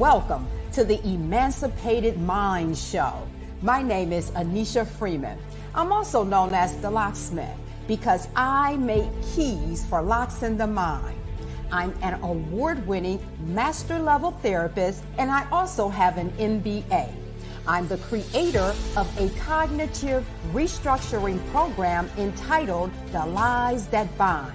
Welcome to the Emancipated Mind Show. My name is Anneshia Freeman. I'm also known as the locksmith because I make keys for locks in the mind. I'm an award-winning master-level therapist, and I also have an MBA. I'm the creator of a cognitive restructuring program entitled The Lies That Bind.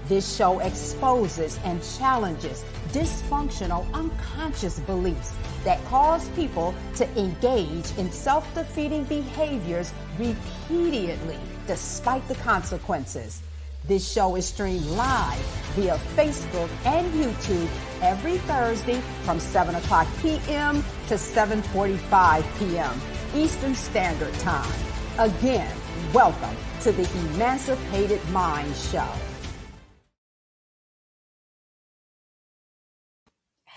This show exposes and challenges dysfunctional unconscious beliefs that cause people to engage in self-defeating behaviors repeatedly despite the consequences. This show is streamed live via Facebook and YouTube every Thursday from 7 o'clock p.m. to 7:45 p.m. Eastern Standard Time. Again, welcome to the Emancipated Mind Show.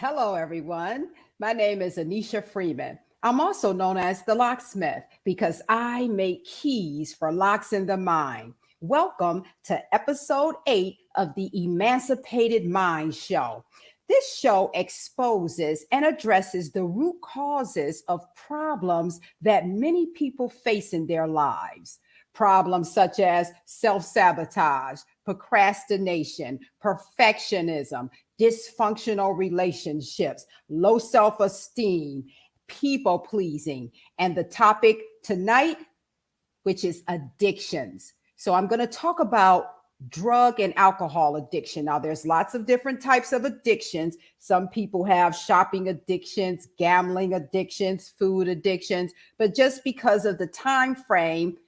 Hello, everyone. My name is Anneshia Freeman. I'm also known as the locksmith because I make keys for locks in the mind. Welcome to episode 8 of the Emancipated Mind Show. This show exposes and addresses the root causes of problems that many people face in their lives. Problems such as self-sabotage, procrastination, perfectionism, dysfunctional relationships, low self-esteem, people-pleasing, and the topic tonight, which is addictions. So I'm going to talk about drug and alcohol addiction. Now, there's lots of different types of addictions. Some people have shopping addictions, gambling addictions, food addictions, but just because of the time frame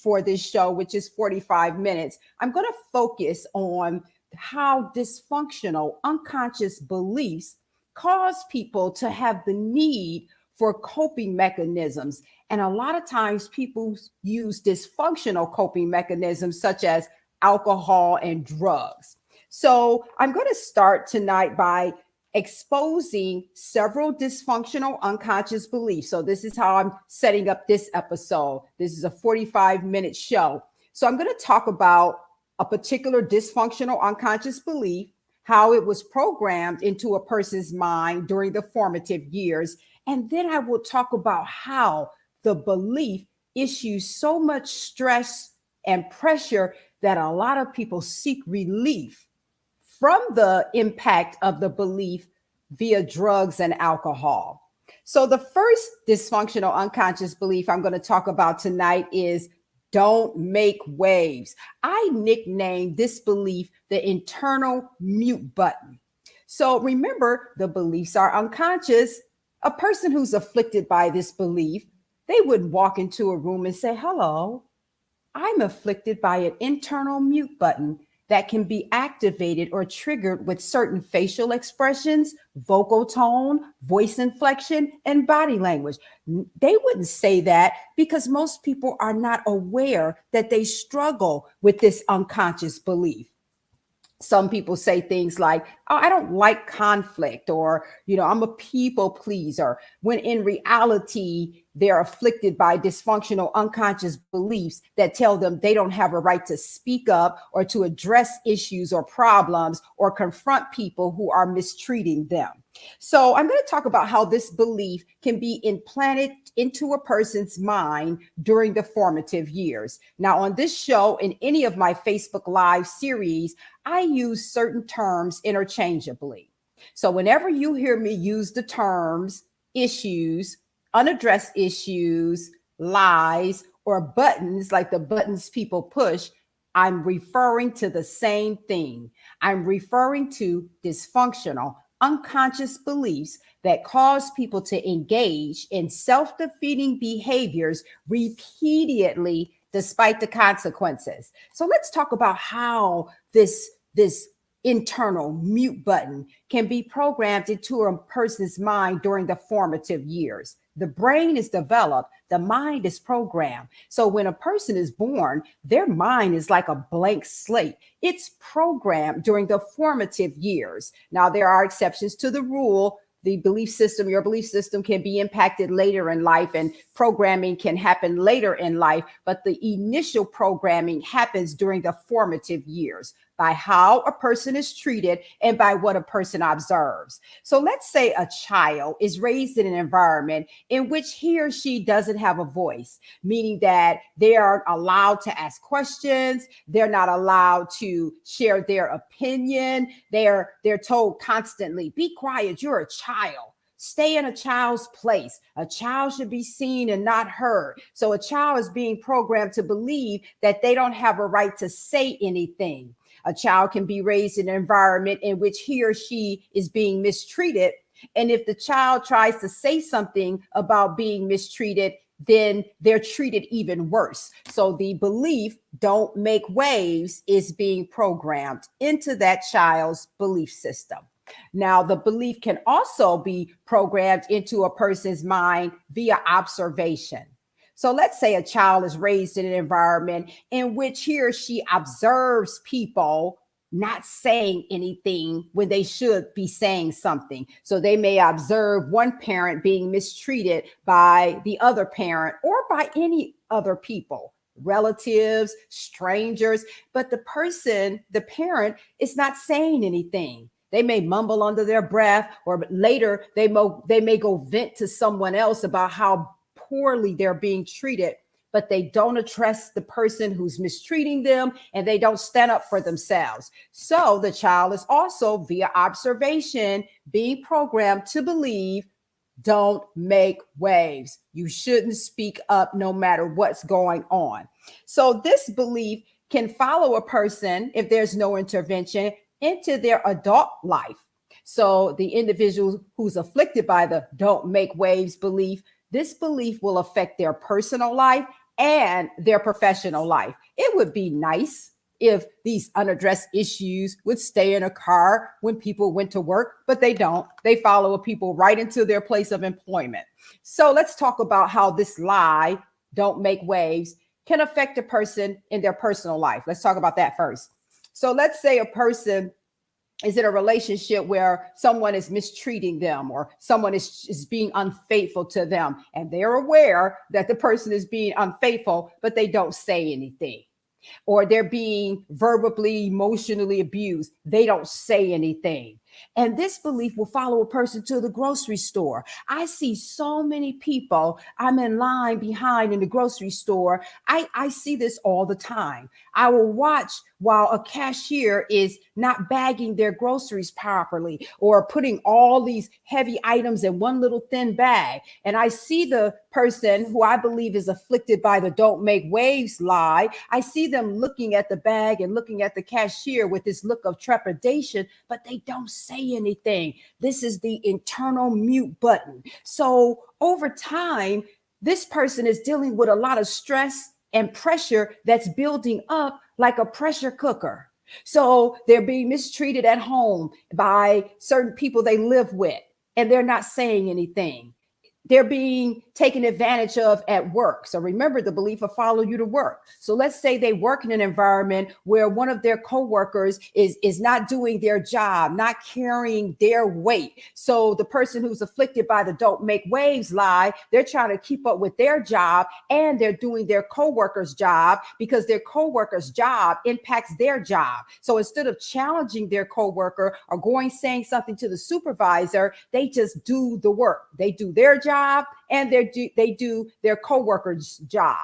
for this show, which is 45 minutes, I'm going to focus on how dysfunctional unconscious beliefs cause people to have the need for coping mechanisms. And a lot of times people use dysfunctional coping mechanisms such as alcohol and drugs. So I'm going to start tonight by exposing several dysfunctional unconscious beliefs. So this is how I'm setting up this episode. This is a 45-minute show. So I'm going to talk about a particular dysfunctional unconscious belief, how it was programmed into a person's mind during the formative years. And then I will talk about how the belief issues so much stress and pressure that a lot of people seek relief from the impact of the belief via drugs and alcohol. So the first dysfunctional unconscious belief I'm going to talk about tonight is don't make waves. I nicknamed this belief the internal mute button. So remember, the beliefs are unconscious. A person who's afflicted by this belief, they wouldn't walk into a room and say, hello, I'm afflicted by an internal mute button that can be activated or triggered with certain facial expressions, vocal tone, voice inflection, and body language. They wouldn't say that because most people are not aware that they struggle with this unconscious belief. Some people say things like, oh, I don't like conflict, or, I'm a people pleaser, when in reality, they're afflicted by dysfunctional unconscious beliefs that tell them they don't have a right to speak up or to address issues or problems or confront people who are mistreating them. So I'm going to talk about how this belief can be implanted into a person's mind during the formative years. Now, on this show, in any of my Facebook Live series, I use certain terms interchangeably. So whenever you hear me use the terms issues, unaddressed issues, lies, or buttons, like the buttons people push, I'm referring to the same thing. I'm referring to dysfunctional unconscious beliefs that cause people to engage in self-defeating behaviors repeatedly despite the consequences. So let's talk about how this internal mute button can be programmed into a person's mind during the formative years. The brain is developed, the mind is programmed. So when a person is born, their mind is like a blank slate. It's programmed during the formative years. Now, there are exceptions to the rule. The belief system, your belief system can be impacted later in life, and programming can happen later in life, but the initial programming happens during the formative years. by how a person is treated and by what a person observes. So let's say a child is raised in an environment in which he or she doesn't have a voice, meaning that they aren't allowed to ask questions, they're not allowed to share their opinion. They're told constantly, be quiet, you're a child. Stay in a child's place. A child should be seen and not heard. So a child is being programmed to believe that they don't have a right to say anything. A child can be raised in an environment in which he or she is being mistreated. And if the child tries to say something about being mistreated, then they're treated even worse. So the belief, don't make waves, is being programmed into that child's belief system. Now, the belief can also be programmed into a person's mind via observation. So let's say a child is raised in an environment in which he or she observes people not saying anything when they should be saying something. So they may observe one parent being mistreated by the other parent or by any other people, relatives, strangers, but the parent is not saying anything. They may mumble under their breath, or later they may go vent to someone else about how poorly they're being treated, but they don't address the person who's mistreating them, and they don't stand up for themselves. So the child is also, via observation, being programmed to believe, don't make waves. You shouldn't speak up no matter what's going on. So this belief can follow a person, if there's no intervention, into their adult life. So the individual who's afflicted by the don't make waves belief, this belief will affect their personal life and their professional life. It would be nice if these unaddressed issues would stay in a car when people went to work, but they don't. They follow people right into their place of employment. So let's talk about how this lie, don't make waves, can affect a person in their personal life. Let's talk about that first. So let's say a person is in a relationship where someone is mistreating them, or someone is being unfaithful to them, and they're aware that the person is being unfaithful, but they don't say anything. Or they're being verbally, emotionally abused. They don't say anything. And this belief will follow a person to the grocery store. I see so many people. I'm in line behind in the grocery store. I see this all the time. I will watch while a cashier is not bagging their groceries properly, or putting all these heavy items in one little thin bag. And I see the person who I believe is afflicted by the don't make waves lie. I see them looking at the bag and looking at the cashier with this look of trepidation, but they don't say anything. This is the internal mute button. So over time, this person is dealing with a lot of stress and pressure that's building up like a pressure cooker. So they're being mistreated at home by certain people they live with, and they're not saying anything. They're being taken advantage of at work. So remember, the belief will follow you to work. So let's say they work in an environment where one of their coworkers is not doing their job, not carrying their weight. So the person who's afflicted by the don't make waves lie, they're trying to keep up with their job, and they're doing their coworker's job because their coworker's job impacts their job. So instead of challenging their coworker or saying something to the supervisor, they just do the work. They do their job, and they do their coworker's job,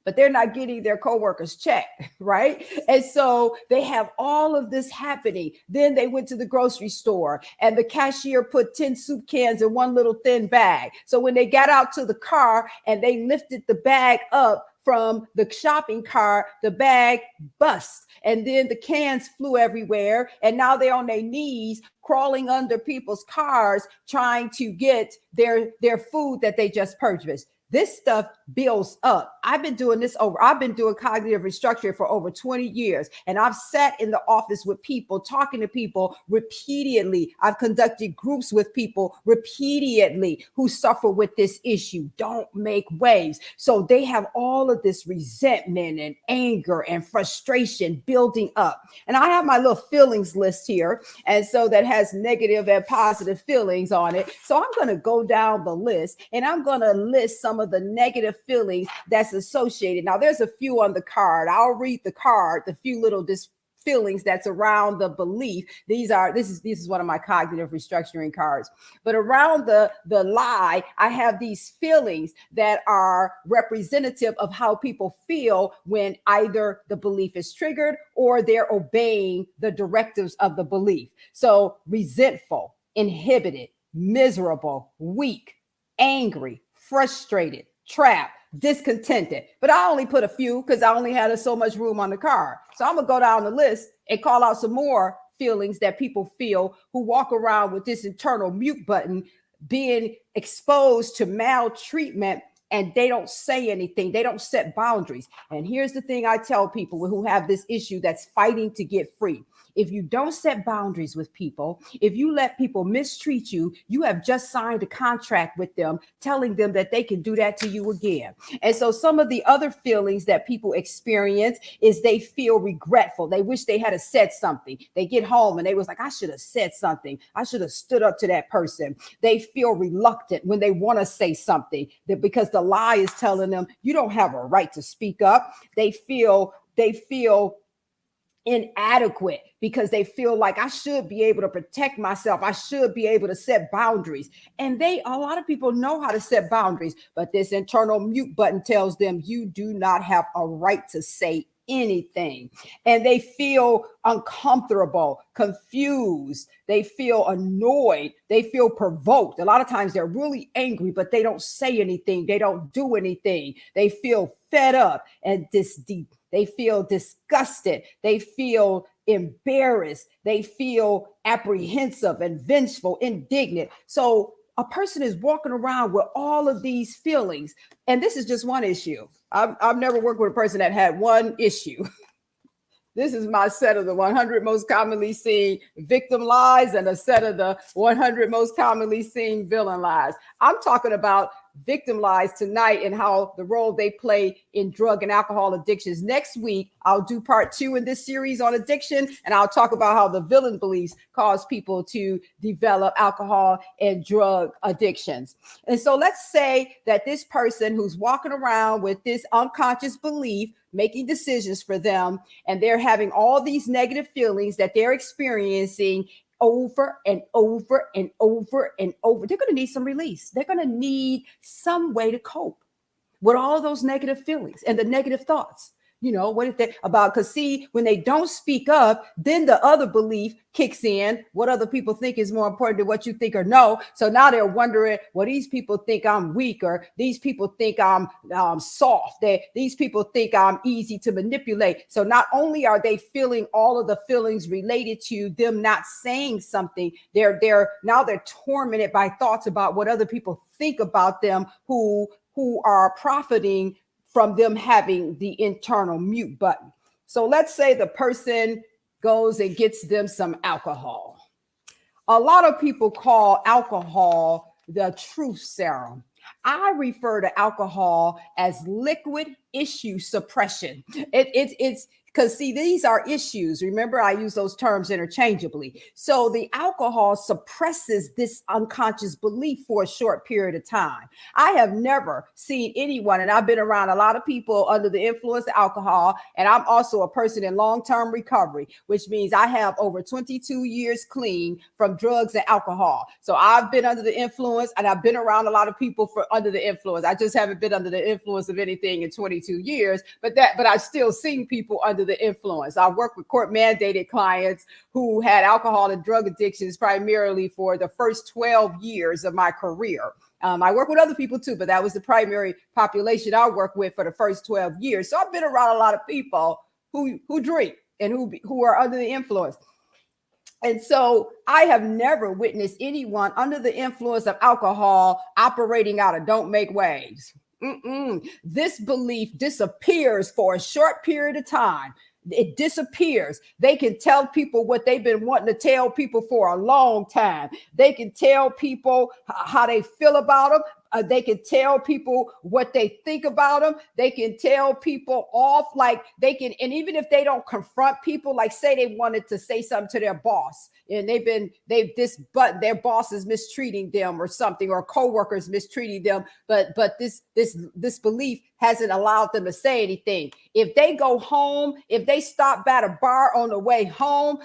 but they're not getting their coworker's check, right? And so they have all of this happening. Then they went to the grocery store, and the cashier put 10 soup cans in one little thin bag. So when they got out to the car and they lifted the bag up from the shopping cart, the bag bust, and then the cans flew everywhere. And now they're on their knees crawling under people's cars trying to get their food that they just purchased. This stuff builds up. I've been doing cognitive restructuring for over 20 years. And I've sat in the office with people, talking to people repeatedly. I've conducted groups with people repeatedly who suffer with this issue. Don't make waves. So they have all of this resentment and anger and frustration building up. And I have my little feelings list here. And so that has negative and positive feelings on it. So I'm going to go down the list, and I'm going to list some of the negative feelings that's associated. Now, there's a few on the card. I'll read the card, the few little feelings that's around the belief. This is one of my cognitive restructuring cards. But around the lie, I have these feelings that are representative of how people feel when either the belief is triggered or they're obeying the directives of the belief. So resentful, inhibited, miserable, weak, angry, frustrated, trapped, discontented. But I only put a few because I only had so much room on the card. So I'm going to go down the list and call out some more feelings that people feel who walk around with this internal mute button, being exposed to maltreatment, and they don't say anything. They don't set boundaries. And here's the thing I tell people who have this issue that's fighting to get free. If you don't set boundaries with people, if you let people mistreat you, you have just signed a contract with them, telling them that they can do that to you again. And so some of the other feelings that people experience is they feel regretful. They wish they had said something. They get home and they was like, I should have said something. I should have stood up to that person. They feel reluctant when they want to say something because the lie is telling them you don't have a right to speak up. They feel inadequate because they feel like I should be able to protect myself. I should be able to set boundaries. And a lot of people know how to set boundaries, but this internal mute button tells them you do not have a right to say anything. And they feel uncomfortable, confused. They feel annoyed. They feel provoked. A lot of times they're really angry, but they don't say anything. They don't do anything. They feel fed up and they feel disgusted. They feel embarrassed. They feel apprehensive and vengeful, indignant. So a person is walking around with all of these feelings. And this is just one issue. I've never worked with a person that had one issue. This is my set of the 100 most commonly seen victim lies and a set of the 100 most commonly seen villain lies. I'm talking about victim lies tonight and how the role they play in drug and alcohol addictions. Next week, I'll do part 2 in this series on addiction, and I'll talk about how the villain beliefs cause people to develop alcohol and drug addictions. And so let's say that this person who's walking around with this unconscious belief, making decisions for them, and they're having all these negative feelings that they're experiencing over and over and over and over. They're going to need some release. They're going to need some way to cope with all those negative feelings and the negative thoughts. You know, what if they about, because see, when they don't speak up, then the other belief kicks in. What other people think is more important than what you think or know. So now they're wondering, well, these people think I'm weak, or these people think I'm soft. These people think I'm easy to manipulate. So not only are they feeling all of the feelings related to them not saying something, they're tormented by thoughts about what other people think about them who are profiting from them having the internal mute button. So let's say the person goes and gets them some alcohol. A lot of people call alcohol the truth serum. I refer to alcohol as liquid issue suppression. It's because, see, these are issues. Remember, I use those terms interchangeably. So the alcohol suppresses this unconscious belief for a short period of time. I have never seen anyone, and I've been around a lot of people under the influence of alcohol, and I'm also a person in long-term recovery, which means I have over 22 years clean from drugs and alcohol. So I've been under the influence, and I've been around a lot of people under the influence. I just haven't been under the influence of anything in 22 years, but I've still seen people under the influence. I work with court mandated clients who had alcohol and drug addictions primarily for the first 12 years of my career. I work with other people too, but that was the primary population I work with for the first 12 years. So I've been around a lot of people who drink and who are under the influence. And so I have never witnessed anyone under the influence of alcohol operating out of don't make waves. This belief disappears for a short period of time. It disappears. They can tell people what they've been wanting to tell people for a long time. They can tell people how they feel about them. They can tell people what they think about them. They can tell people off, like they can, and even if they don't confront people, like say they wanted to say something to their boss, and their boss is mistreating them or something, or coworkers mistreating them, but this belief hasn't allowed them to say anything. If they go home, if they stop by a bar on the way home,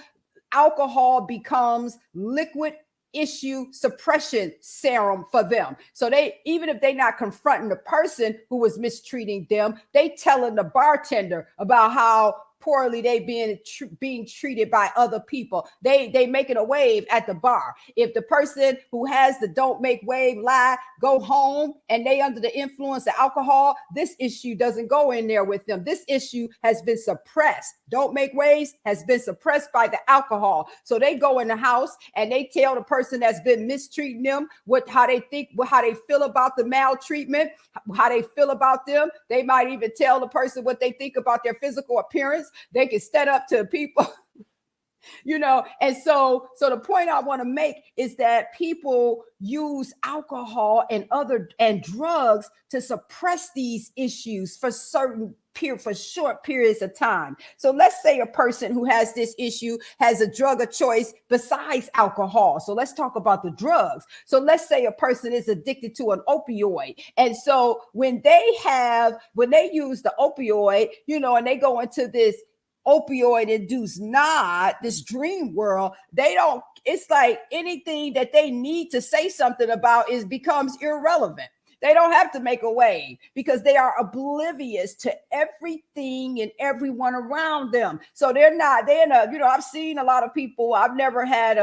alcohol becomes liquid issue suppression serum for them. So they, even if they're not confronting the person who was mistreating them, they telling the bartender about how poorly they being treated by other people. They making a wave at the bar. If the person who has the don't make wave lie go home and they under the influence of alcohol, this issue doesn't go in there with them. This issue has been suppressed. Don't make waves has been suppressed by the alcohol. So they go in the house and they tell the person that's been mistreating them how they feel about the maltreatment, how they feel about them. They might even tell the person what they think about their physical appearance. They can stand up to people. And so the point I want to make is that people use alcohol and drugs to suppress these issues for short periods of time. So let's say a person who has this issue has a drug of choice besides alcohol. So let's talk about the drugs. So let's say a person is addicted to an opioid. And so when they use the opioid, and they go into this opioid induced nod, this dream world, it's like anything that they need to say something about becomes irrelevant. They don't have to make a wave because they are oblivious to everything and everyone around them. So I've seen a lot of people. I've never had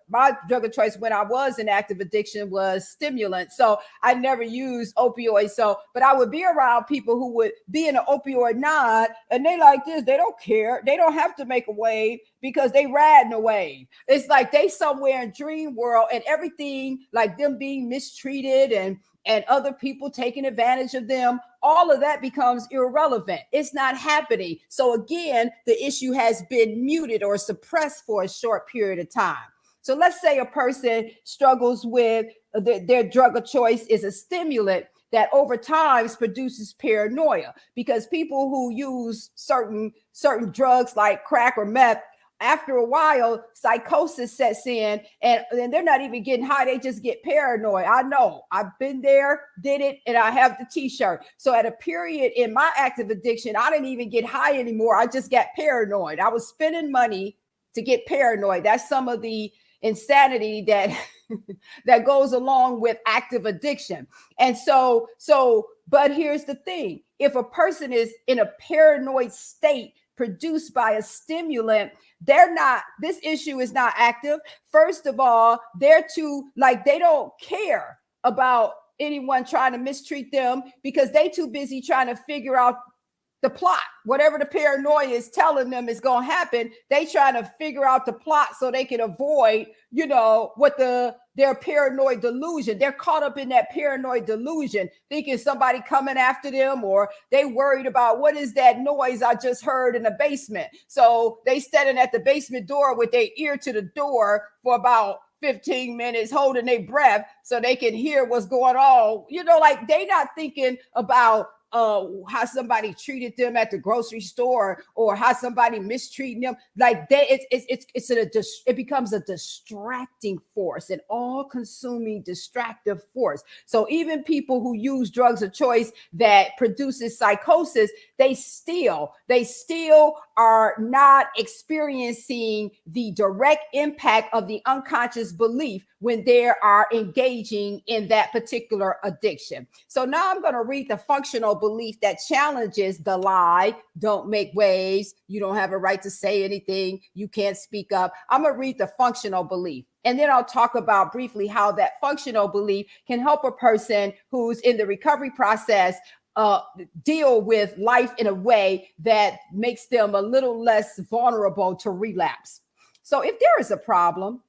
my drug of choice when I was in active addiction was stimulant. So I never used opioids. But I would be around people who would be in an opioid nod and they like this. They don't care. They don't have to make a wave because they riding a wave. It's like they somewhere in dream world and everything, like them being mistreated and other people taking advantage of them, all of that becomes irrelevant. It's not happening. So again, the issue has been muted or suppressed for a short period of time. So let's say a person struggles with their drug of choice is a stimulant that over time produces paranoia, because people who use certain drugs like crack or meth, after a while, psychosis sets in and they're not even getting high. They just get paranoid. I know. I've been there, did it, and I have the t-shirt. So at a period in my active addiction, I didn't even get high anymore. I just got paranoid. I was spending money to get paranoid. That's some of the insanity that goes along with active addiction. And but here's the thing. If a person is in a paranoid state produced by a stimulant, this issue is not active. First of all, they don't care about anyone trying to mistreat them because they too busy trying to figure out the plot. Whatever the paranoia is telling them is going to happen, they trying to figure out the plot so they can avoid, what their paranoid delusion. They're caught up in that paranoid delusion, thinking somebody coming after them, or they worried about what is that noise I just heard in the basement. So they standing at the basement door with their ear to the door for about 15 minutes, holding their breath so they can hear what's going on. They not thinking about how somebody treated them at the grocery store or how somebody mistreating them. It becomes a distracting force, an all-consuming distractive force. So even people who use drugs of choice that produces psychosis, they still are not experiencing the direct impact of the unconscious belief when they are engaging in that particular addiction. So now I'm going to read the functional belief that challenges the lie, don't make waves, you don't have a right to say anything, you can't speak up. I'm going to read the functional belief. And then I'll talk about briefly how that functional belief can help a person who's in the recovery process deal with life in a way that makes them a little less vulnerable to relapse. So if there is a problem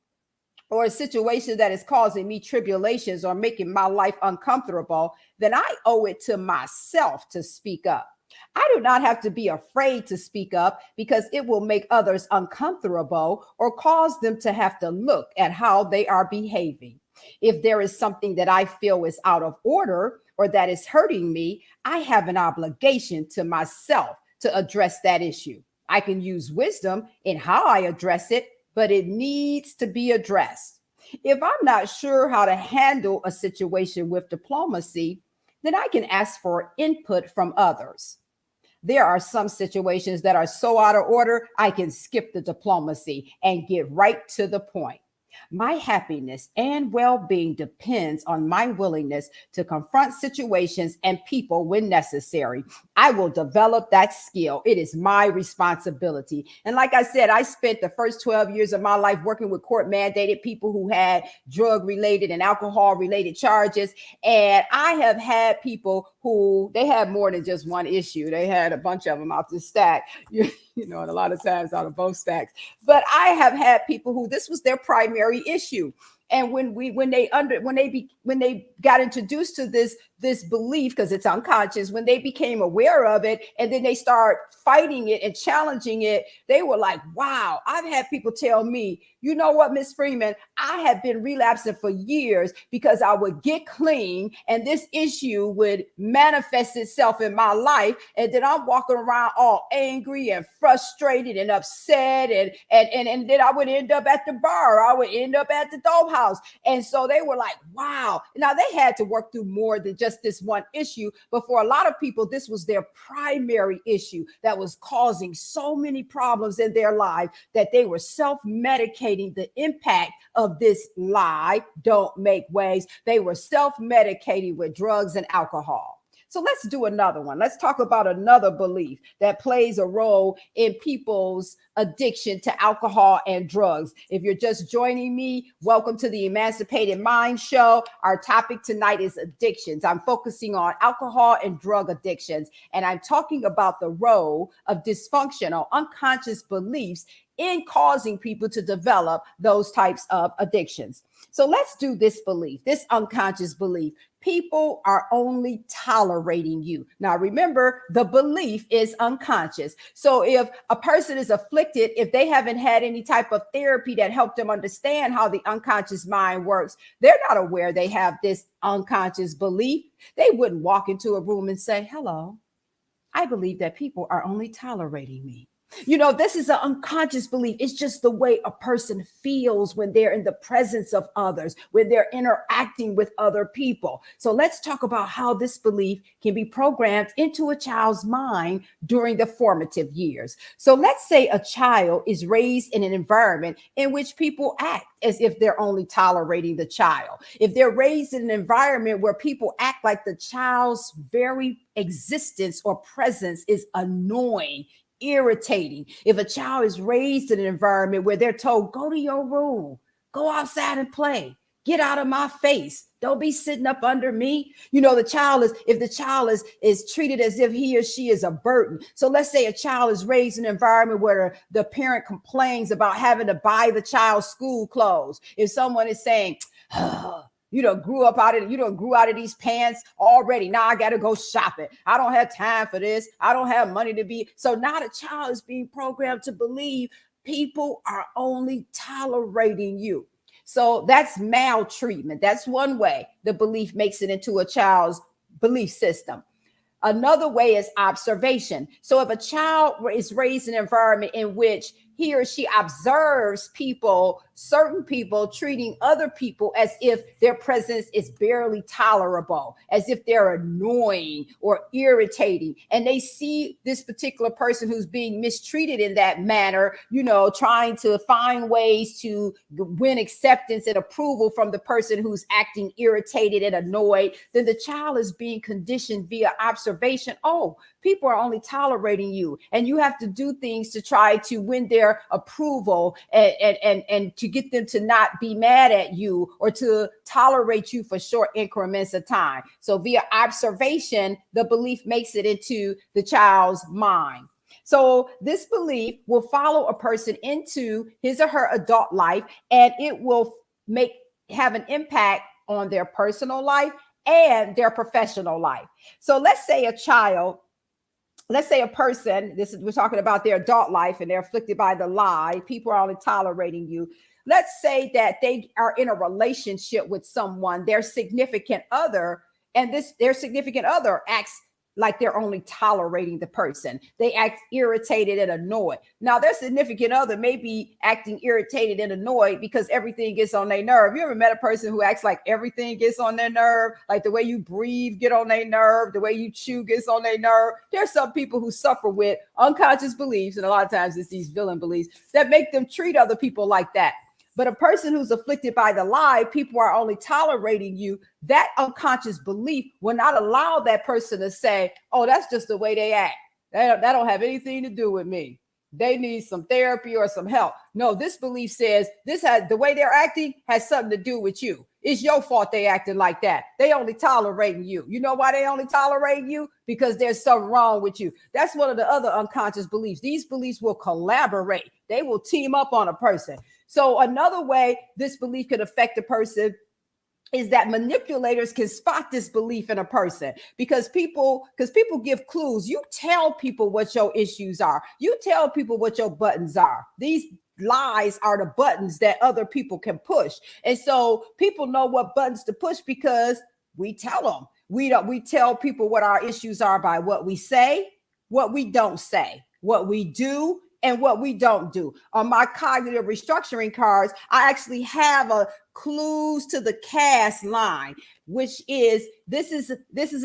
or a situation that is causing me tribulations or making my life uncomfortable, then I owe it to myself to speak up. I do not have to be afraid to speak up because it will make others uncomfortable or cause them to have to look at how they are behaving. If there is something that I feel is out of order or that is hurting me, I have an obligation to myself to address that issue. I can use wisdom in how I address it, but it needs to be addressed. If I'm not sure how to handle a situation with diplomacy, then I can ask for input from others. There are some situations that are so out of order, I can skip the diplomacy and get right to the point. My happiness and well being depends on my willingness to confront situations and people when necessary. I will develop that skill. It is my responsibility. And like I said, I spent the first 12 years of my life working with court mandated people who had drug related and alcohol related charges. And I have had people who they had more than just one issue. They had a bunch of them out the stack, and a lot of times out of both stacks. But I have had people who this was their primary issue. And when they got introduced to this belief, because it's unconscious, when they became aware of it and then they start fighting it and challenging it, they were like, wow. I've had people tell me, you know what, Miss Freeman, I have been relapsing for years because I would get clean and this issue would manifest itself in my life. And then I'm walking around all angry and frustrated and upset. And then I would end up at the bar. I would end up at the dope house. And so they were like, wow. Now they had to work through more than just this one issue. But for a lot of people, this was their primary issue that was causing so many problems in their life that they were self-medicating the impact of this lie, don't make waves. They were self-medicating with drugs and alcohol. So let's do another one. Let's talk about another belief that plays a role in people's addiction to alcohol and drugs. If you're just joining me, welcome to the Emancipated Mind Show. Our topic tonight is addictions. I'm focusing on alcohol and drug addictions, and I'm talking about the role of dysfunctional, unconscious beliefs in causing people to develop those types of addictions. So let's do this belief, this unconscious belief. People are only tolerating you. Now, remember, the belief is unconscious. So if a person is afflicted, if they haven't had any type of therapy that helped them understand how the unconscious mind works, they're not aware they have this unconscious belief. They wouldn't walk into a room and say, hello, I believe that people are only tolerating me. This is an unconscious belief. It's just the way a person feels when they're in the presence of others, when they're interacting with other people. So let's talk about how this belief can be programmed into a child's mind during the formative years. So let's say a child is raised in an environment in which people act as if they're only tolerating the child. If they're raised in an environment where people act like the child's very existence or presence is annoying, irritating. If a child is raised in an environment where they're told, go to your room, go outside and play, get out of my face, don't be sitting up under me. If the child is treated as if he or she is a burden. So let's say a child is raised in an environment where the parent complains about having to buy the child's school clothes. If someone is saying, grew out of these pants already. Now I got to go shopping. I don't have time for this. I don't have money to be. So now the child is being programmed to believe people are only tolerating you. So that's maltreatment. That's one way the belief makes it into a child's belief system. Another way is observation. So if a child is raised in an environment in which he or she observes certain people treating other people as if their presence is barely tolerable, as if they're annoying or irritating. And they see this particular person who's being mistreated in that manner, trying to find ways to win acceptance and approval from the person who's acting irritated and annoyed. Then the child is being conditioned via observation. Oh, people are only tolerating you, and you have to do things to try to win their approval and to get them to not be mad at you or to tolerate you for short increments of time. So via observation, the belief makes it into the child's mind. So this belief will follow a person into his or her adult life, and it will have an impact on their personal life and their professional life. So let's say a person, we're talking about their adult life, and they're afflicted by the lie, people are only tolerating you. let's say that they are in a relationship with someone, their significant other, and their significant other acts like they're only tolerating the person. They act irritated and annoyed. Now, their significant other may be acting irritated and annoyed because everything gets on their nerve. You ever met a person who acts like everything gets on their nerve? Like the way you breathe get on their nerve, the way you chew gets on their nerve. There's some people who suffer with unconscious beliefs, and a lot of times it's these villain beliefs that make them treat other people like that. But a person who's afflicted by the lie, people are only tolerating you, that unconscious belief will not allow that person to say, oh, that's just the way they act. That don't have anything to do with me. They need some therapy or some help. No, this belief says the way they're acting has something to do with you. It's your fault they acting like that. They only tolerating you. You know why they only tolerate you? Because there's something wrong with you. That's one of the other unconscious beliefs. These beliefs will collaborate. They will team up on a person. So another way this belief could affect a person is that manipulators can spot this belief in a person because people give clues. You tell people what your issues are. You tell people what your buttons are. These lies are the buttons that other people can push. And so people know what buttons to push because we tell them. We tell people what our issues are by what we say, what we don't say, what we do, and what we don't do. On my cognitive restructuring cards, I actually have a clues to the cast line, which is this is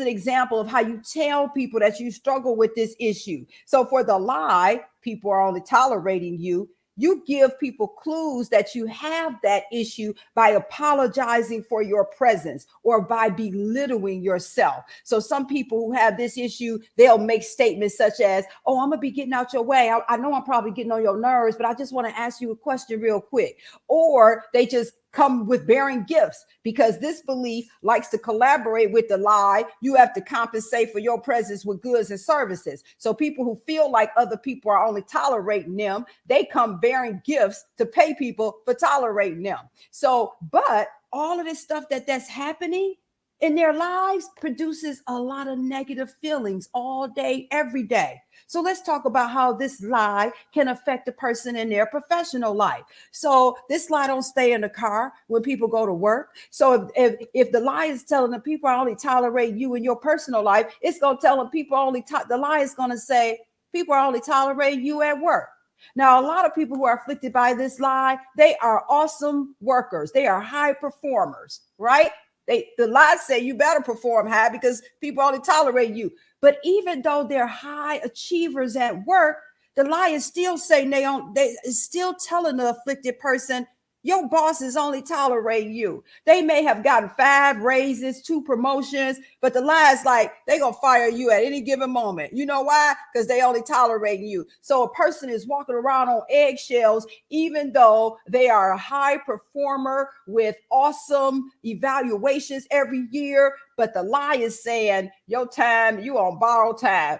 an example of how you tell people that you struggle with this issue. So for the lie, people are only tolerating you. You give people clues that you have that issue by apologizing for your presence or by belittling yourself. So some people who have this issue, they'll make statements such as, oh, I'm going to be getting out your way. I know I'm probably getting on your nerves, but I just want to ask you a question real quick. Or they just come with bearing gifts because this belief likes to collaborate with the lie. You have to compensate for your presence with goods and services. So people who feel like other people are only tolerating them, they come bearing gifts to pay people for tolerating them. So, but all of this stuff that's happening in their lives produces a lot of negative feelings all day, every day. So let's talk about how this lie can affect a person in their professional life. So this lie don't stay in the car when people go to work. So if the lie is telling them people only tolerate you in your personal life, it's going to tell them people only, the lie is going to say people are only tolerating you at work. Now, a lot of people who are afflicted by this lie, they are awesome workers. They are high performers, right? The lies say you better perform high because people only tolerate you. But even though they're high achievers at work, the lie is still saying they is still telling the afflicted person, your boss is only tolerating you. They may have gotten 5 raises, 2 promotions, but the lie is like they're going to fire you at any given moment. You know why? Because they only tolerating you. So a person is walking around on eggshells, even though they are a high performer with awesome evaluations every year. But the lie is saying your time, you on borrowed time.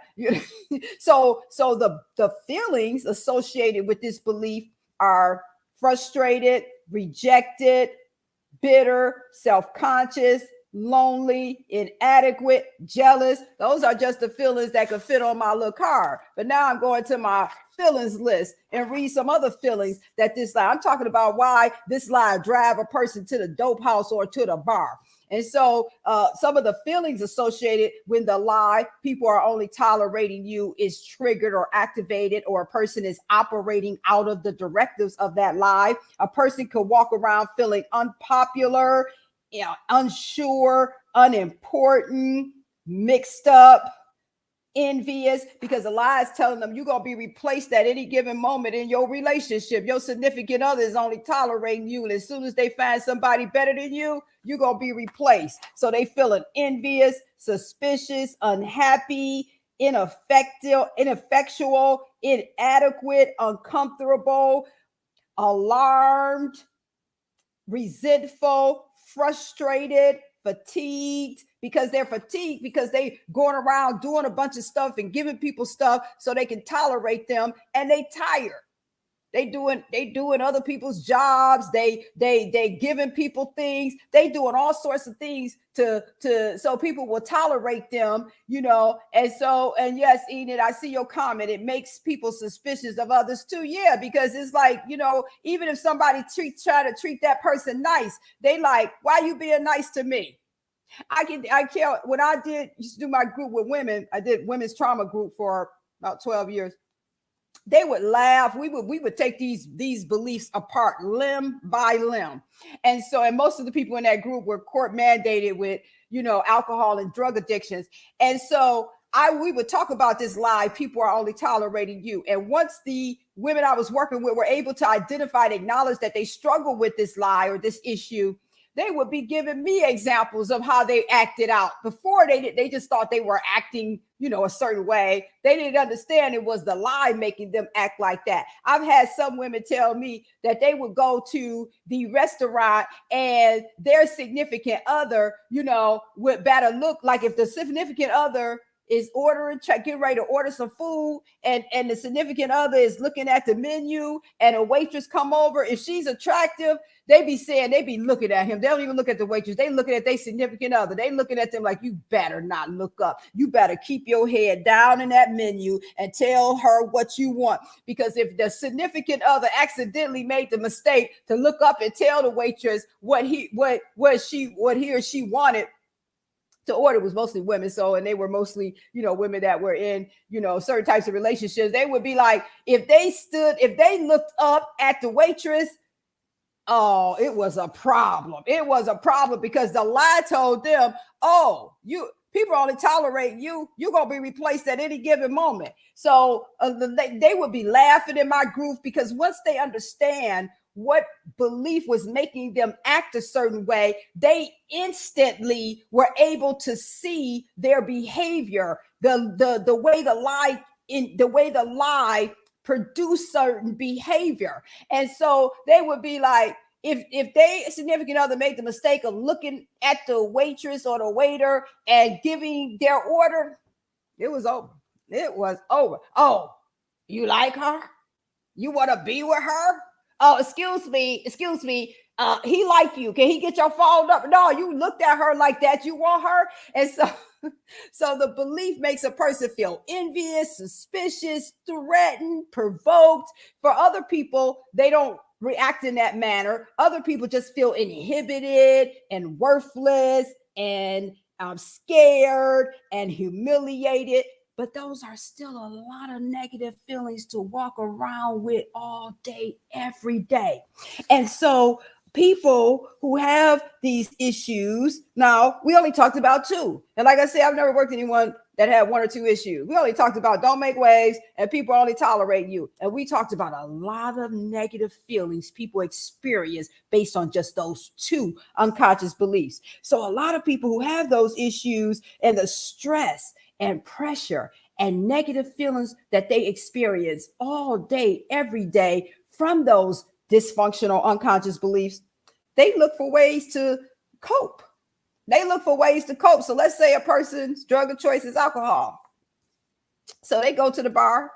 So the feelings associated with this belief are frustrated, rejected, bitter, self-conscious, lonely, inadequate, jealous. Those are just the feelings that could fit on my little card. But now I'm going to my feelings list and read some other feelings that this lie. I'm talking about why this lie drive a person to the dope house or to the bar. And so some of the feelings associated with the lie, people are only tolerating you, is triggered or activated, or a person is operating out of the directives of that lie. A person could walk around feeling unpopular, unsure, unimportant, mixed up, envious, because the lie is telling them you're going to be replaced at any given moment in your relationship. Your significant other is only tolerating you, and as soon as they find somebody better than you, you're going to be replaced. So they feeling envious, suspicious, unhappy, ineffectual, inadequate, uncomfortable, alarmed, resentful, frustrated, fatigued, because they're fatigued because they going around doing a bunch of stuff and giving people stuff so they can tolerate them, and they tired. They doing other people's jobs. They giving people things. They doing all sorts of things to so people will tolerate them, and yes, Enid, I see your comment. It makes people suspicious of others too. Yeah, because it's like, even if somebody try to treat that person nice, they like, why you being nice to me? I can't. When I used to do my group with women, I did women's trauma group for about 12 years. They would laugh. We would take these beliefs apart limb by limb. And most of the people in that group were court mandated with, alcohol and drug addictions. And so we would talk about this lie, people are only tolerating you. And once the women I was working with were able to identify and acknowledge that they struggle with this lie or this issue, they would be giving me examples of how they acted out. Before they just thought they were acting, a certain way. They didn't understand it was the lie making them act like that. I've had some women tell me that they would go to the restaurant and their significant other, would better look like if the significant other is getting ready to order some food, and the significant other is looking at the menu and a waitress come over. If she's attractive, they be looking at him. They don't even look at the waitress. They looking at their significant other. They looking at them like, you better not look up. You better keep your head down in that menu and tell her what you want. Because if the significant other accidentally made the mistake to look up and tell the waitress what he or she wanted to order, was mostly women. And they were mostly, women that were in, certain types of relationships. They would be like, if they looked up at the waitress, oh, it was a problem. It was a problem because the lie told them, oh, people only tolerate you. You're going to be replaced at any given moment. So they would be laughing in my group because once they understand what belief was making them act a certain way, they instantly were able to see their behavior, the way the lie produced certain behavior. And so they would be like, if they significant other made the mistake of looking at the waitress or the waiter and giving their order, it was over. It was over. Oh, you like her? You want to be with her? Oh, excuse me. He like you. Can he get your phone up? No, you looked at her like that. You want her? And so the belief makes a person feel envious, suspicious, threatened, provoked. For other people, they don't react in that manner. Other people just feel inhibited and worthless and scared and humiliated. But those are still a lot of negative feelings to walk around with all day, every day. And so people who have these issues, now we only talked about two. And like I said, I've never worked with anyone that had one or two issues. We only talked about don't make waves and people only tolerate you. And we talked about a lot of negative feelings people experience based on just those two unconscious beliefs. So a lot of people who have those issues and the stress and pressure and negative feelings that they experience all day, every day from those dysfunctional unconscious beliefs, they look for ways to cope. So let's say a person's drug of choice is alcohol. So they go to the bar.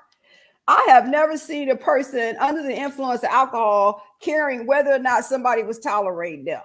I have never seen a person under the influence of alcohol caring whether or not somebody was tolerating them.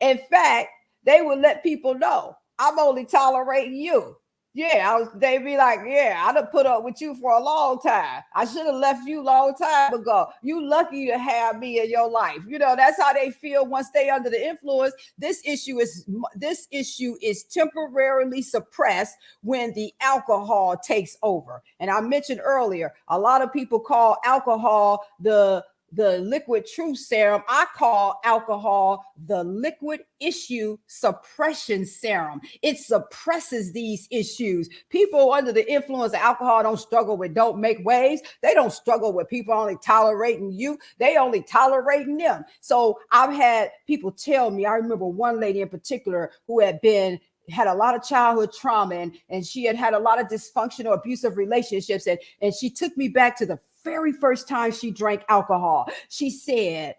In fact, they would let people know, I'm only tolerating you. Yeah, they'd be like, yeah, I'd have put up with you for a long time. I should have left you a long time ago. You lucky to have me in your life. That's how they feel once they under the influence. This issue is temporarily suppressed when the alcohol takes over. And I mentioned earlier, a lot of people call alcohol the liquid truth serum. I call alcohol the liquid issue suppression serum. It suppresses these issues. People under the influence of alcohol don't struggle with don't make waves. They don't struggle with people only tolerating you. They only tolerating them. So I've had people tell me, I remember one lady in particular who had a lot of childhood trauma and she had a lot of dysfunctional, abusive relationships. And she took me back to the very first time she drank alcohol. She said,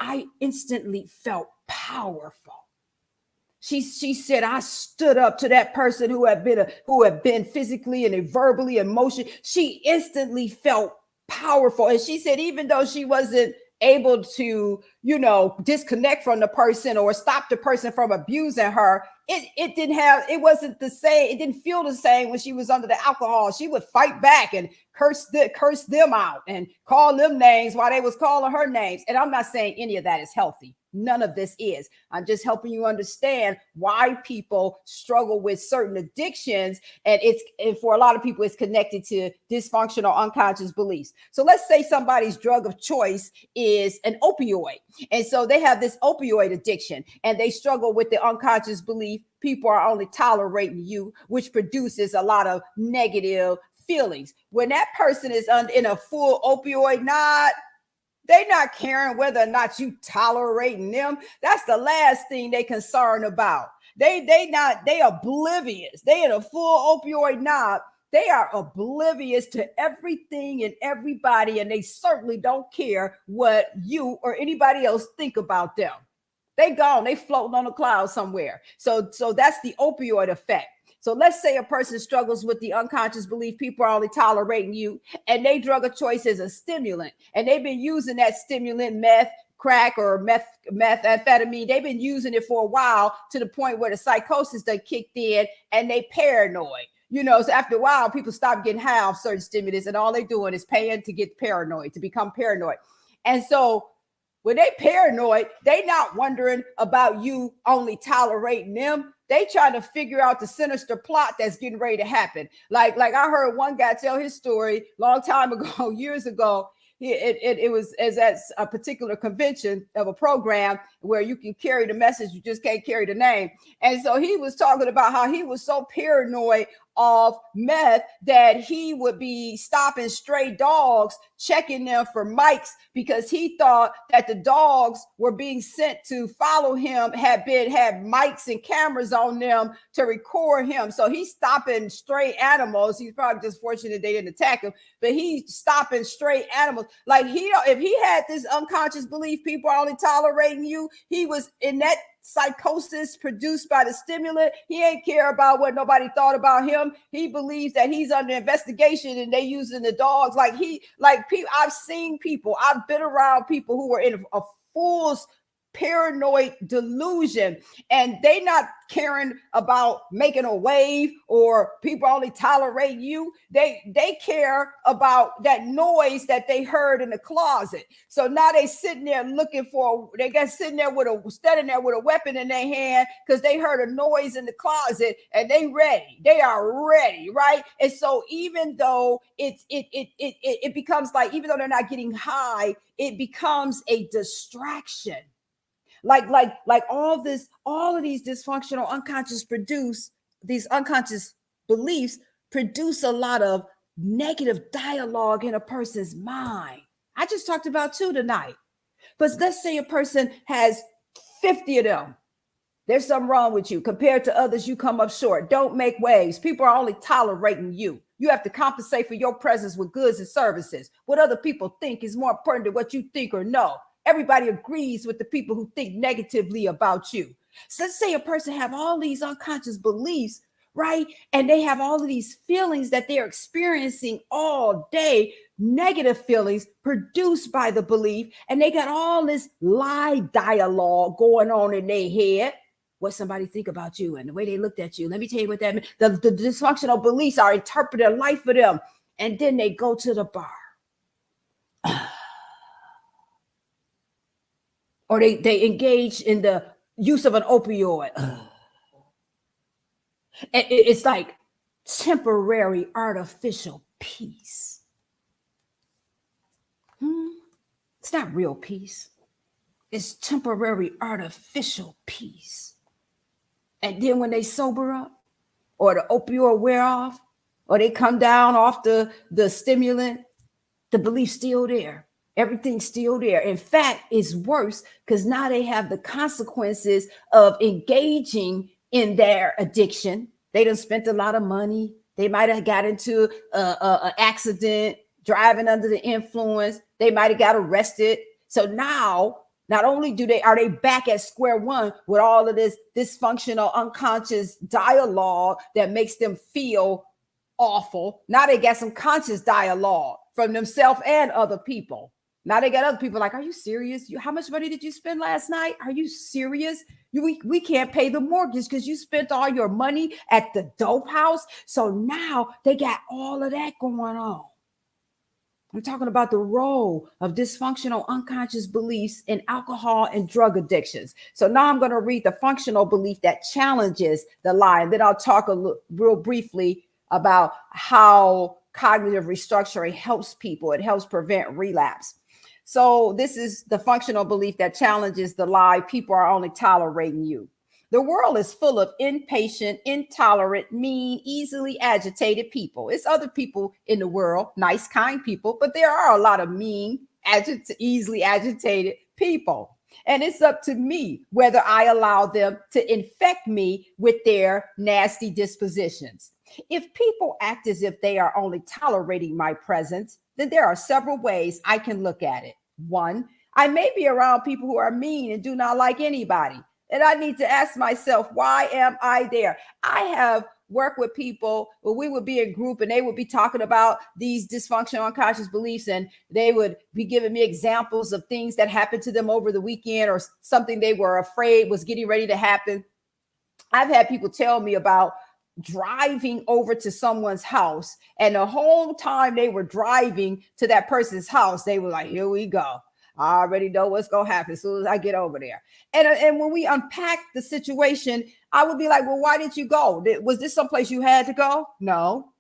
I instantly felt powerful. She said, I stood up to that person who had been physically and verbally emotionally. She instantly felt powerful. And she said, even though she wasn't able to, disconnect from the person or stop the person from abusing her, it wasn't the same. It didn't feel the same when she was under the alcohol. She would fight back and curse them out and call them names while they was calling her names. And I'm not saying any of that is healthy. None of this is. I'm just helping you understand why people struggle with certain addictions. And for a lot of people, it's connected to dysfunctional unconscious beliefs. So let's say somebody's drug of choice is an opioid. And so they have this opioid addiction and they struggle with the unconscious belief, people are only tolerating you, which produces a lot of negative feelings. When that person is in a full opioid knot, they not caring whether or not you tolerating them. That's the last thing they concerned about. They oblivious. They in a full opioid knot. They are oblivious to everything and everybody, and they certainly don't care what you or anybody else think about them. They gone. They floating on a cloud somewhere. So that's the opioid effect. So let's say a person struggles with the unconscious belief, people are only tolerating you, and they drug of choice is a stimulant, and they've been using that stimulant, meth, crack, or methamphetamine. They've been using it for a while to the point where the psychosis done kicked in and they paranoid. So after a while, people stop getting high off certain stimulants, and all they're doing is paying to get paranoid, to become paranoid. And so when they paranoid, they not wondering about you only tolerating them. They trying to figure out the sinister plot that's getting ready to happen. Like I heard one guy tell his story long time ago, years ago. It was as at a particular convention of a program where you can carry the message, you just can't carry the name. And so he was talking about how he was so paranoid of meth that he would be stopping stray dogs, checking them for mics, because he thought that the dogs were being sent to follow him, had mics and cameras on them to record him. So he's stopping stray animals. He's probably just fortunate they didn't attack him, but he's stopping stray animals. Like if he had this unconscious belief, people are only tolerating you, he was in that psychosis produced by the stimulant. He ain't care about what nobody thought about him. He believes that he's under investigation and they using the dogs. I've been around people who were in a fool's paranoid delusion, and they not caring about making a wave or people only tolerate you. They care about that noise that they heard in the closet. So now they sitting there standing there with a weapon in their hand because they heard a noise in the closet, and they are ready, right? And so even though it becomes like, even though they're not getting high, it becomes a distraction. Like all of these dysfunctional unconscious beliefs produce a lot of negative dialogue in a person's mind. I just talked about 2 tonight, but let's say a person has 50 of them. There's something wrong with you. Compared to others, you come up short. Don't make waves. People are only tolerating you. You have to compensate for your presence with goods and services. What other people think is more important than what you think or know. Everybody agrees with the people who think negatively about you. So let's say a person have all these unconscious beliefs, right? And they have all of these feelings that they're experiencing all day, negative feelings produced by the belief. And they got all this lie dialogue going on in their head. What somebody think about you and the way they looked at you. Let me tell you what that means. The dysfunctional beliefs are interpreting life for them. And then they go to the bar. Or they engage in the use of an opioid. And it's like temporary artificial peace. It's not real peace. It's temporary artificial peace. And then when they sober up, or the opioid wear off, or they come down off the stimulant, the belief's still there. Everything's still there. In fact, it's worse because now they have the consequences of engaging in their addiction. They done spent a lot of money. They might have got into an accident, driving under the influence. They might have got arrested. So now, not only are they back at square one with all of this dysfunctional, unconscious dialogue that makes them feel awful. Now they got some conscious dialogue from themselves and other people. Now they got other people like, are you serious? How much money did you spend last night? Are you serious? We can't pay the mortgage because you spent all your money at the dope house. So now they got all of that going on. I'm talking about the role of dysfunctional unconscious beliefs in alcohol and drug addictions. So now I'm going to read the functional belief that challenges the lie. And then I'll talk real briefly about how cognitive restructuring helps people. It helps prevent relapse. So this is the functional belief that challenges the lie. People are only tolerating you. The world is full of impatient, intolerant, mean, easily agitated people. It's other people in the world, nice, kind people, but there are a lot of mean, easily agitated people. And it's up to me whether I allow them to infect me with their nasty dispositions. If people act as if they are only tolerating my presence, then there are several ways I can look at it. One, I may be around people who are mean and do not like anybody. And I need to ask myself, why am I there? I have worked with people where we would be in group and they would be talking about these dysfunctional unconscious beliefs, and they would be giving me examples of things that happened to them over the weekend or something they were afraid was getting ready to happen. I've had people tell me about driving over to someone's house, and the whole time they were driving to that person's house, they were like, here we go. I already know what's going to happen as soon as I get over there. And when we unpack the situation, I would be like, well, why did you go? Was this someplace you had to go? No.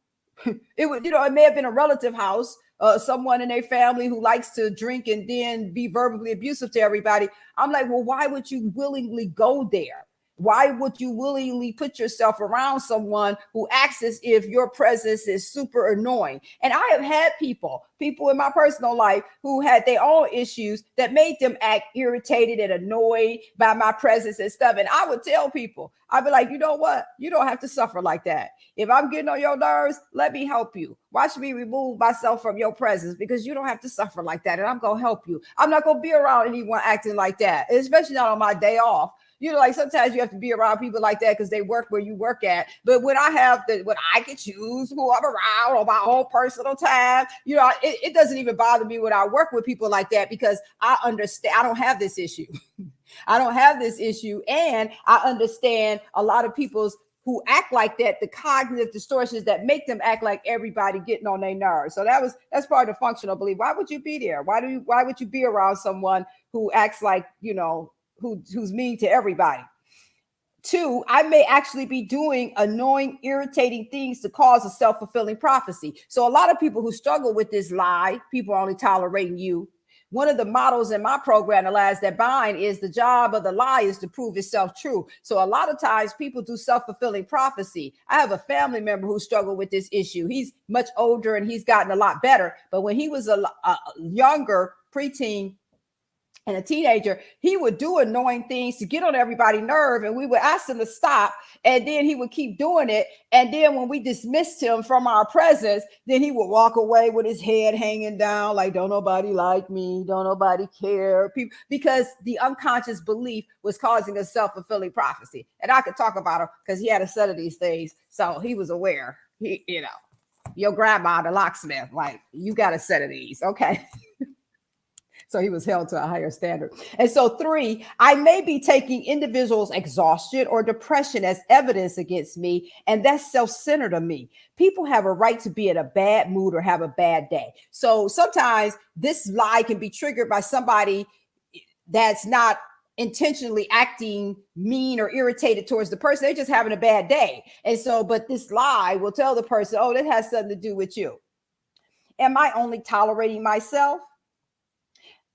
It would, it may have been a relative house, someone in their family who likes to drink and then be verbally abusive to everybody. I'm like, well, why would you willingly go there? Why would you willingly put yourself around someone who acts as if your presence is super annoying? And I have had people in my personal life who had their own issues that made them act irritated and annoyed by my presence and stuff. And I would tell people, I'd be like, you know what? You don't have to suffer like that. If I'm getting on your nerves, let me help you. Watch me remove myself from your presence, because you don't have to suffer like that. And I'm going to help you. I'm not going to be around anyone acting like that, especially not on my day off. Like sometimes you have to be around people like that because they work where you work at. But when I can choose who I'm around on my own personal time, it doesn't even bother me when I work with people like that, because I understand I don't have this issue. I don't have this issue. And I understand a lot of people's who act like that, the cognitive distortions that make them act like everybody getting on their nerves. So that's part of the functional belief. Why would you be there? Why would you be around someone who acts like, who's mean to everybody? Two, I may actually be doing annoying, irritating things to cause a self-fulfilling prophecy. So a lot of people who struggle with this lie, people are only tolerating you. One of the models in my program, The Lies That Bind, is the job of the lie is to prove itself true. So a lot of times people do self-fulfilling prophecy. I have a family member who struggled with this issue. He's much older and he's gotten a lot better. But when he was a younger preteen, and a teenager, he would do annoying things to get on everybody's nerve, and we would ask him to stop, and then he would keep doing it. And then when we dismissed him from our presence, then he would walk away with his head hanging down like, don't nobody like me, don't nobody care, because the unconscious belief was causing a self-fulfilling prophecy. And I could talk about him because he had a set of these things, so he was aware. Your grandma, the locksmith, like, you got a set of these, okay? So he was held to a higher standard. And so three, I may be taking individuals' exhaustion or depression as evidence against me, and that's self-centered of me. People have a right to be in a bad mood or have a bad day. So sometimes this lie can be triggered by somebody that's not intentionally acting mean or irritated towards the person. They're just having a bad day. And so, but this lie will tell the person, oh, that has something to do with you. Am I only tolerating myself?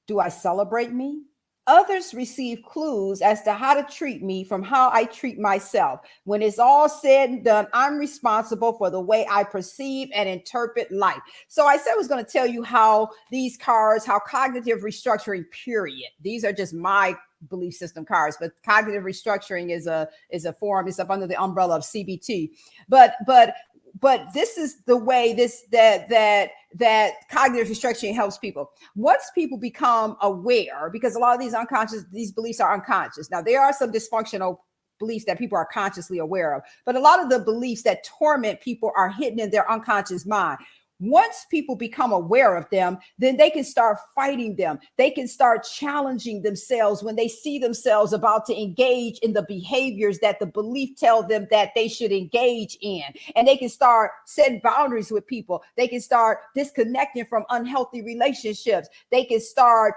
Do I celebrate me? Others receive clues as to how to treat me from how I treat myself. When it's all said and done, I'm responsible for the way I perceive and interpret life. So I said I was going to tell you how these cards, how cognitive restructuring, period. These are just my belief system cards, but cognitive restructuring is a form. It's up under the umbrella of CBT. But this is the way that cognitive restructuring helps people. Once people become aware, because a lot of these beliefs are unconscious. Now, there are some dysfunctional beliefs that people are consciously aware of, but a lot of the beliefs that torment people are hidden in their unconscious mind. Once people become aware of them, then they can start fighting them. They can start challenging themselves when they see themselves about to engage in the behaviors that the belief tell them that they should engage in. And they can start setting boundaries with people. They can start disconnecting from unhealthy relationships. They can start,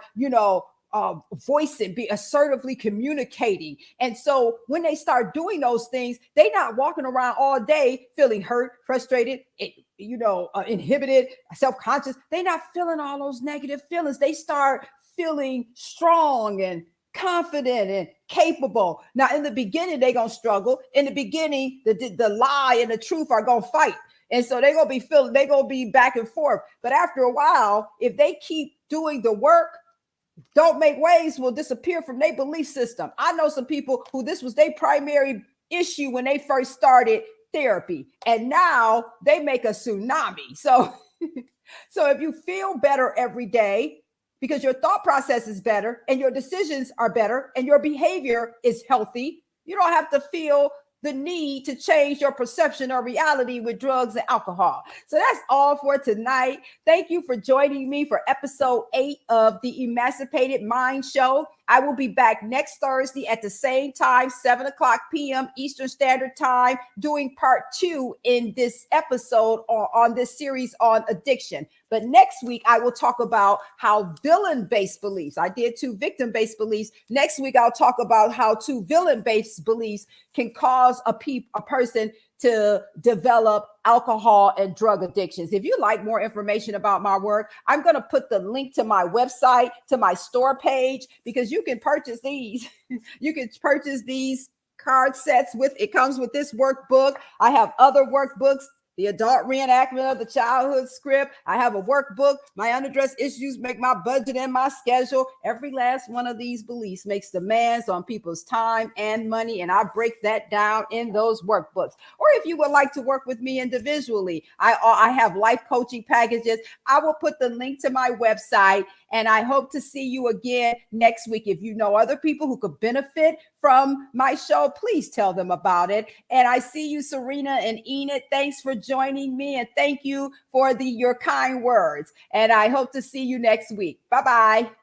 voicing, be assertively communicating. And so when they start doing those things, they're not walking around all day feeling hurt, frustrated, inhibited, self-conscious. They're not feeling all those negative feelings. They start feeling strong and confident and capable. Now, in the beginning, they're going to struggle. In the beginning, the lie and the truth are going to fight. And so they're going to be back and forth. But after a while, if they keep doing the work, don't make waves will disappear from their belief system. I know some people who this was their primary issue when they first started therapy, and now they make a tsunami. So if you feel better every day because your thought process is better and your decisions are better and your behavior is healthy, you don't have to feel the need to change your perception or reality with drugs and alcohol. So that's all for tonight. Thank you for joining me for episode 8 of the Emancipated Mind Show. I will be back next Thursday at the same time, 7:00 p.m. Eastern Standard Time, doing part 2 in this episode on this series on addiction. But next week, I will talk about how villain-based beliefs, I did 2 victim-based beliefs. Next week, I'll talk about how 2 villain-based beliefs can cause a person to develop alcohol and drug addictions. If you like more information about my work, I'm going to put the link to my website, to my store page, because you can purchase these. You can purchase these card sets it comes with this workbook. I have other workbooks. The adult reenactment of the childhood script. I have a workbook. My unaddressed issues make my budget and my schedule. Every last one of these beliefs makes demands on people's time and money, and I break that down in those workbooks. Or if you would like to work with me individually, I have life coaching packages. I will put the link to my website, and I hope to see you again next week. If you know other people who could benefit from my show, please tell them about it. And I see you, Serena and Enid. Thanks for joining me, and thank you for your kind words. And I hope to see you next week. Bye-bye.